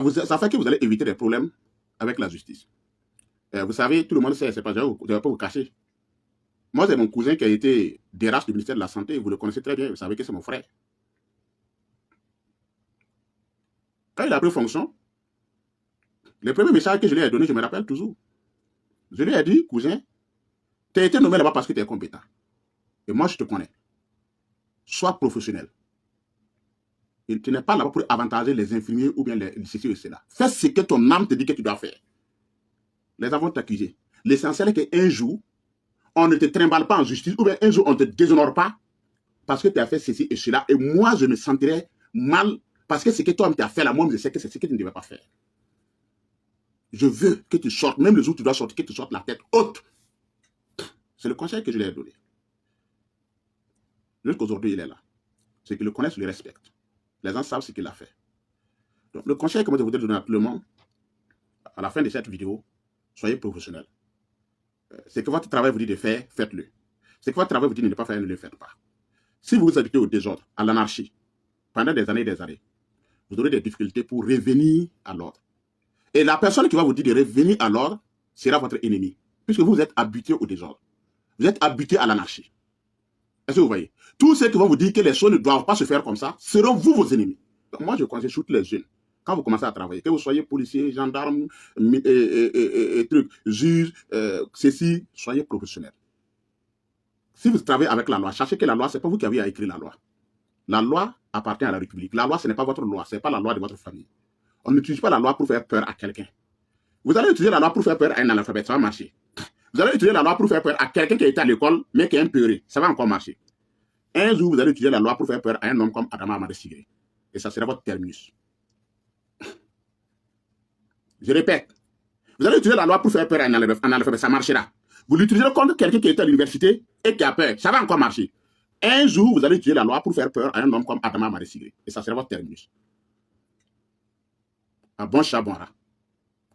Ça fait que vous allez éviter des problèmes avec la justice. Vous savez, tout le monde sait, c'est pas, vous ne devez pas vous cacher. Moi, c'est mon cousin qui a été DRH du ministère de la Santé, vous le connaissez très bien, vous savez que c'est mon frère. Quand il a pris fonction, les premiers messages que je lui ai donnés, je me rappelle toujours. Je lui ai dit, cousin, tu as été nommé là-bas parce que tu es compétent. Et moi, je te connais. Sois professionnel. Et tu n'es pas là-bas pour avantager les infirmiers ou bien les ceci et cela. Fais ce que ton âme te dit que tu dois faire. Les avons accusés. L'essentiel est qu'un jour, on ne te trimballe pas en justice, ou bien un jour, on ne te déshonore pas parce que tu as fait ceci et cela. Et moi, je me sentirais mal parce que ce que toi, tu as fait là, moi, je sais que c'est ce que tu ne devais pas faire. Je veux que tu sortes, même le jour où tu dois sortir, que tu sortes la tête haute. C'est le conseil que je lui ai donné. Jusqu'aujourd'hui, il est là. Ceux qui le connaissent le respectent. Les gens savent ce qu'il a fait. Donc, le conseil que moi je voudrais donner à tout le monde, à la fin de cette vidéo, soyez professionnels. Ce que votre travail vous dit de faire, faites-le. Ce que votre travail vous dit de ne pas faire, ne le faites pas. Si vous vous habitez au désordre, à l'anarchie, pendant des années et des années, vous aurez des difficultés pour revenir à l'ordre. Et la personne qui va vous dire de revenir à l'ordre sera votre ennemi, puisque vous êtes habitué au désordre. Vous êtes habitué à l'anarchie. Est-ce que vous voyez? Tous ceux qui vont vous dire que les choses ne doivent pas se faire comme ça seront vous vos ennemis. Donc moi, je conseille surtout les jeunes. Quand vous commencez à travailler, que vous soyez policier, gendarme, juge, ceci, soyez professionnel. Si vous travaillez avec la loi, sachez que la loi, ce n'est pas vous qui avez écrit la loi. La loi appartient à la République. La loi, ce n'est pas votre loi, ce n'est pas la loi de votre famille. On n'utilise pas la loi pour faire peur à quelqu'un. Vous allez utiliser la loi pour faire peur à un analphabète, ça va marcher. Vous allez utiliser la loi pour faire peur à quelqu'un qui a été à l'école, mais qui est un peuré, ça va encore marcher. Un jour, vous allez utiliser la loi pour faire peur à un homme comme Adama Amadou Sigri. Et ça sera votre terminus. Je répète, vous allez utiliser la loi pour faire peur à un analphabète, ça marchera. Vous l'utilisez contre quelqu'un qui est à l'université et qui a peur, ça va encore marcher. Un jour, vous allez utiliser la loi pour faire peur à un homme comme Adama Amadou Sigri. Et ça sera votre terminus. Un bon chat, bon rat.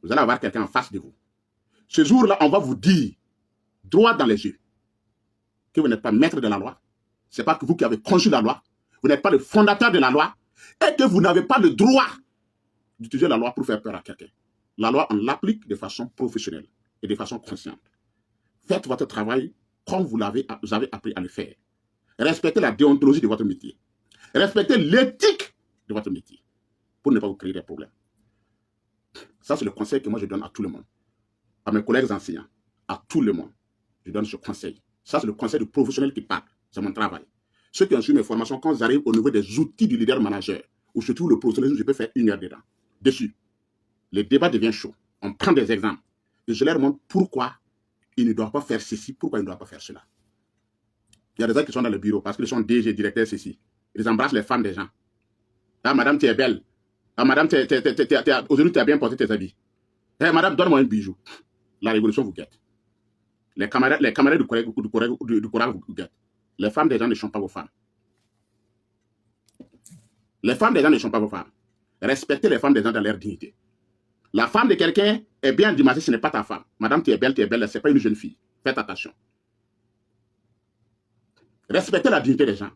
Vous allez avoir quelqu'un en face de vous. Ce jour-là, on va vous dire, droit dans les yeux, que vous n'êtes pas maître de la loi. Ce n'est pas que vous qui avez conçu la loi. Vous n'êtes pas le fondateur de la loi. Et que vous n'avez pas le droit d'utiliser la loi pour faire peur à quelqu'un. La loi, on l'applique de façon professionnelle et de façon consciente. Faites votre travail comme vous avez appris à le faire. Respectez la déontologie de votre métier. Respectez l'éthique de votre métier pour ne pas vous créer des problèmes. Ça, c'est le conseil que moi je donne à tout le monde. À mes collègues enseignants, à tout le monde. Je donne ce conseil. Ça, c'est le conseil du professionnel qui parle. C'est mon travail. Ceux qui ont suivi mes formations, quand j'arrive au niveau des outils du leader manager, où je trouve le professionnel, je peux faire 1 heure dedans. Dessus, les débats deviennent chauds. On prend des exemples. Et je leur montre pourquoi ils ne doivent pas faire ceci, pourquoi ils ne doivent pas faire cela. Il y a des gens qui sont dans le bureau parce qu'ils sont DG, directeurs, ceci. Ils embrassent les femmes des gens. Ah, madame, tu es belle. Ah, madame, aujourd'hui, tu as bien porté tes habits. Eh, madame, donne-moi un bijou. La révolution vous guette. Les camarades du Coran vous guettent. Les femmes des gens ne sont pas vos femmes. Les femmes des gens ne sont pas vos femmes. Respectez les femmes des gens dans leur dignité. La femme de quelqu'un est bien dimanche, ce n'est pas ta femme. Madame, tu es belle, ce n'est pas une jeune fille. Faites attention. Respectez la dignité des gens.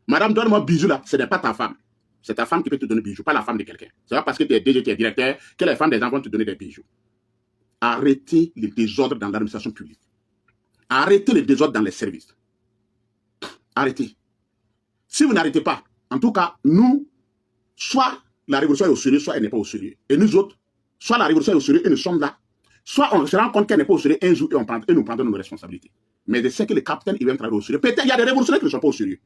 Madame, donne-moi un bijou là, ce n'est pas ta femme. C'est ta femme qui peut te donner des bijoux, pas la femme de quelqu'un. C'est pas parce que tu es DG, tu es directeur, que les femmes des gens vont te donner des bijoux. Arrêtez les désordres dans l'administration publique. Arrêtez les désordres dans les services. Arrêtez. Si vous n'arrêtez pas, en tout cas, nous, soit la révolution est au sérieux, soit elle n'est pas au sérieux. Et nous autres, soit la révolution est au sérieux et nous sommes là, soit on se rend compte qu'elle n'est pas au sérieux un jour et nous prendrons nos responsabilités. Mais je sais que le capitaine, il va travailler au sérieux. Peut-être qu'il y a des révolutionnaires qui ne sont pas au sérieux.